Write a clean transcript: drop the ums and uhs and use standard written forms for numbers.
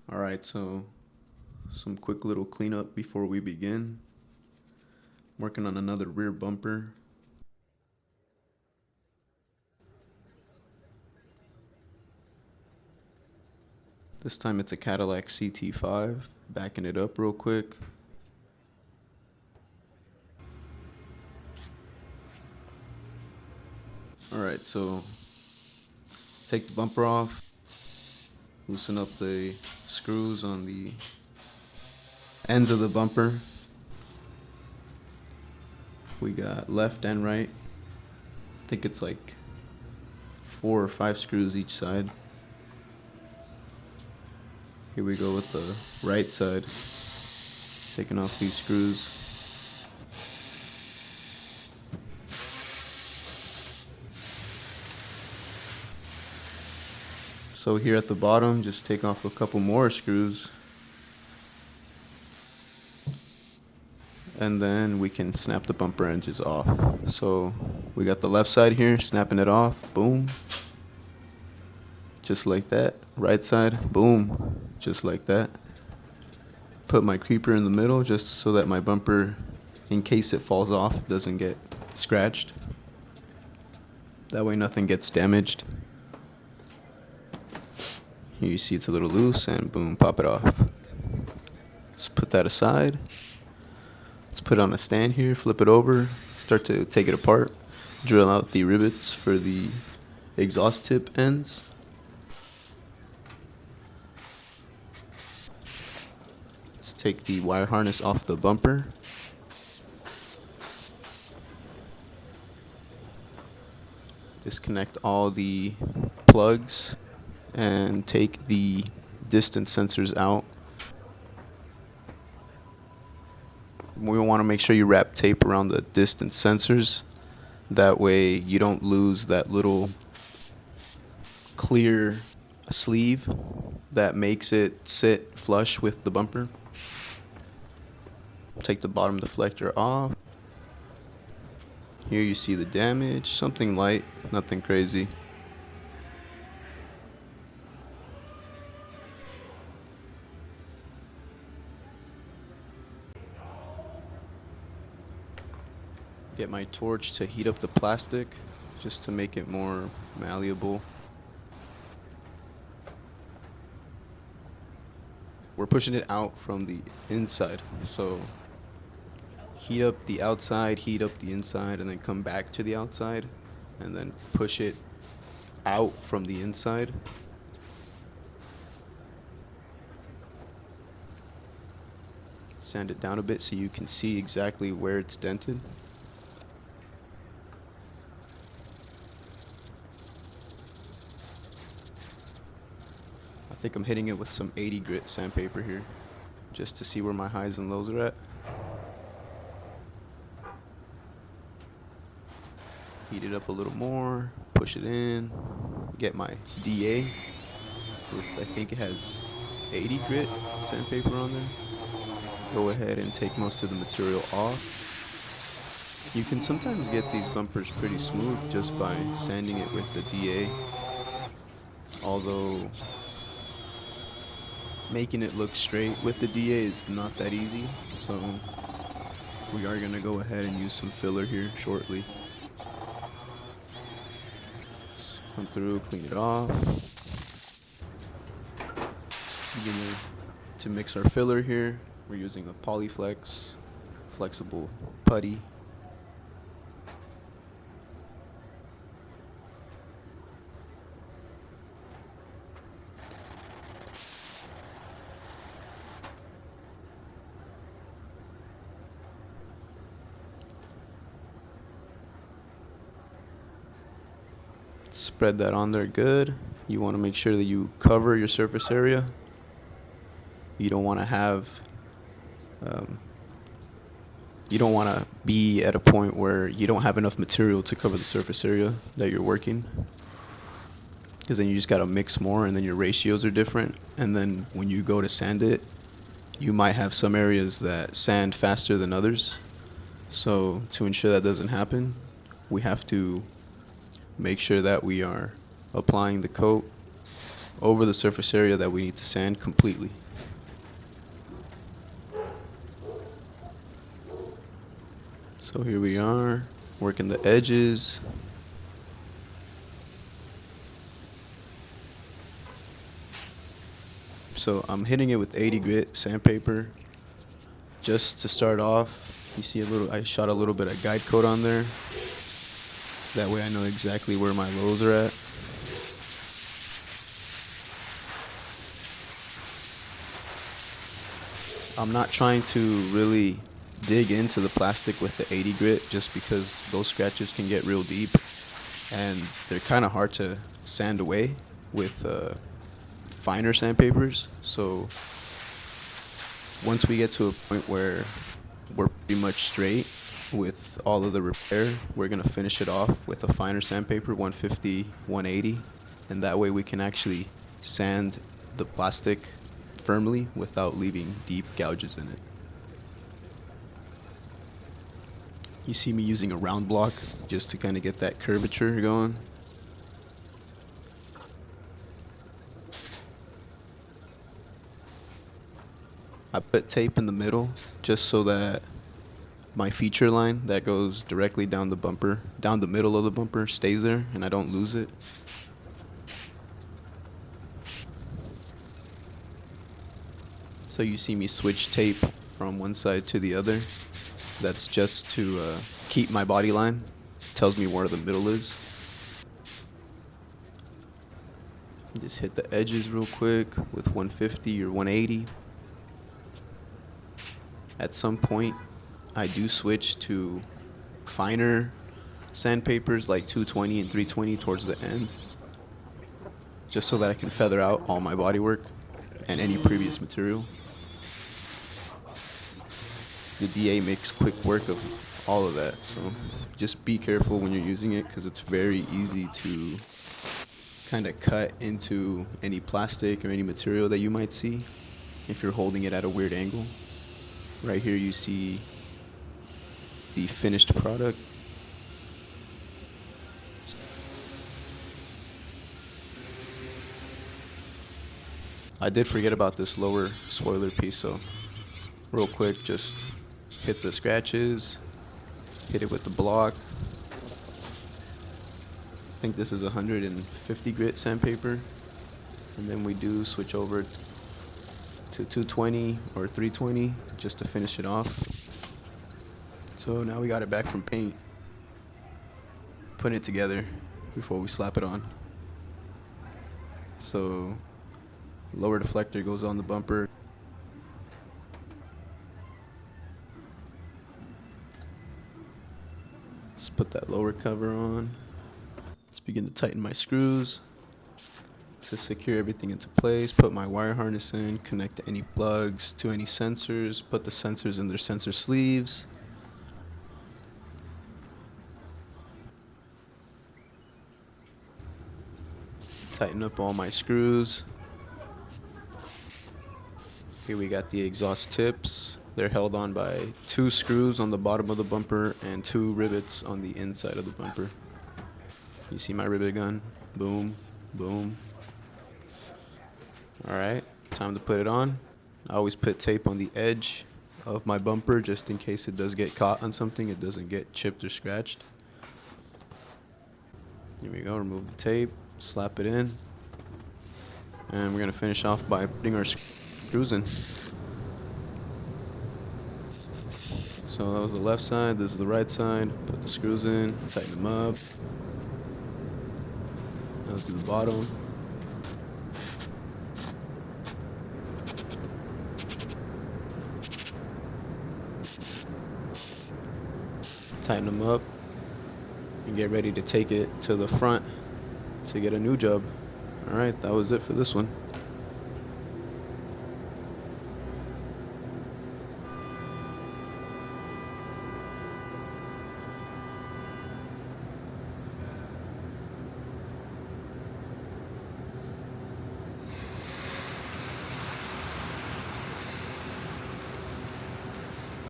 Alright, so some quick little cleanup before we begin. Working on another rear bumper. This time it's a Cadillac CT5. Backing it up real quick. Alright, so take the bumper off. Loosen up the screws on the ends of the bumper. We got left and right. I think it's like 4 or 5 screws each side. Here we go with the right side. Taking off these screws. So here at the bottom, just take off a couple more screws. And then we can snap the bumper edges off. So we got the left side here, snapping it off, boom. Just like that. Right side, boom, just like that. Put my creeper in the middle just so that my bumper, in case it falls off, doesn't get scratched. That way nothing gets damaged. Here you see it's a little loose, and boom, pop it off. Let's put that aside. Let's put it on a stand here, flip it over, start to take it apart. Drill out the rivets for the exhaust tip ends. Let's take the wire harness off the bumper. Disconnect all the plugs and take the distance sensors out. We want to make sure you wrap tape around the distance sensors. That way you don't lose that little clear sleeve that makes it sit flush with the bumper. Take the bottom deflector off. Here you see the damage, something light, nothing crazy. Get my torch to heat up the plastic just to make it more malleable. We're pushing it out from the inside, so heat up the outside, heat up the inside, and then come back to the outside, and then push it out from the inside. Sand it down a bit so you can see exactly where it's dented. I think I'm hitting it with some 80 grit sandpaper here, just to see where my highs and lows are at. Heat it up a little more, push it in, get my DA, which I think it has 80 grit sandpaper on there. Go ahead and take most of the material off. You can sometimes get these bumpers pretty smooth just by sanding it with the DA, although making it look straight with the DA is not that easy, so we are going to go ahead and use some filler here shortly. Come through, clean it off. To mix our filler here, we're using a Polyflex flexible putty. Spread that on there good. You want to make sure that you cover your surface area. You don't want to have you don't want to be at a point where you don't have enough material to cover the surface area that you're working, because then you just got to mix more, and then your ratios are different, and then when you go to sand it, you might have some areas that sand faster than others. So to ensure that doesn't happen, we have to make sure that we are applying the coat over the surface area that we need to sand completely. So here we are, working the edges. So I'm hitting it with 80 grit sandpaper just to start off. You see I shot a little bit of guide coat on there. That way I know exactly where my lows are at. I'm not trying to really dig into the plastic with the 80 grit just because those scratches can get real deep and they're kind of hard to sand away with finer sandpapers. So once we get to a point where we're pretty much straight with all of the repair, we're going to finish it off with a finer sandpaper, 150, 180, and that way we can actually sand the plastic firmly without leaving deep gouges in it. You see me using a round block just to kind of get that curvature going. I put tape in the middle just so that my feature line that goes directly down the bumper, down the middle of the bumper, stays there and I don't lose it. So you see me switch tape from one side to the other. That's just to keep my body line. Tells me where the middle is. Just hit the edges real quick with 150 or 180. At some point, I do switch to finer sandpapers like 220 and 320 towards the end, just so that I can feather out all my bodywork and any previous material. The DA makes quick work of all of that, so just be careful when you're using it because it's very easy to kind of cut into any plastic or any material that you might see if you're holding it at a weird angle. Right here you see the finished product. I did forget about this lower spoiler piece, so real quick, just hit the scratches, hit it with the block. I think this is 150 grit sandpaper, and then we do switch over to 220 or 320 just to finish it off. So now we got it back from paint, putting it together before we slap it on. So lower deflector goes on the bumper. Let's put that lower cover on. Let's begin to tighten my screws to secure everything into place. Put my wire harness in, connect any plugs to any sensors, put the sensors in their sensor sleeves. Tighten up all my screws. Here we got the exhaust tips. They're held on by 2 screws on the bottom of the bumper and 2 rivets on the inside of the bumper. You see my rivet gun? Boom, boom. Alright, time to put it on. I always put tape on the edge of my bumper just in case it does get caught on something, it doesn't get chipped or scratched. Here we go, remove the tape, slap it in. And we're going to finish off by putting our screws in. So that was the left side, this is the right side. Put the screws in, tighten them up. Now let's do the bottom. Tighten them up and get ready to take it to the front to get a new job. Alright, that was it for this one.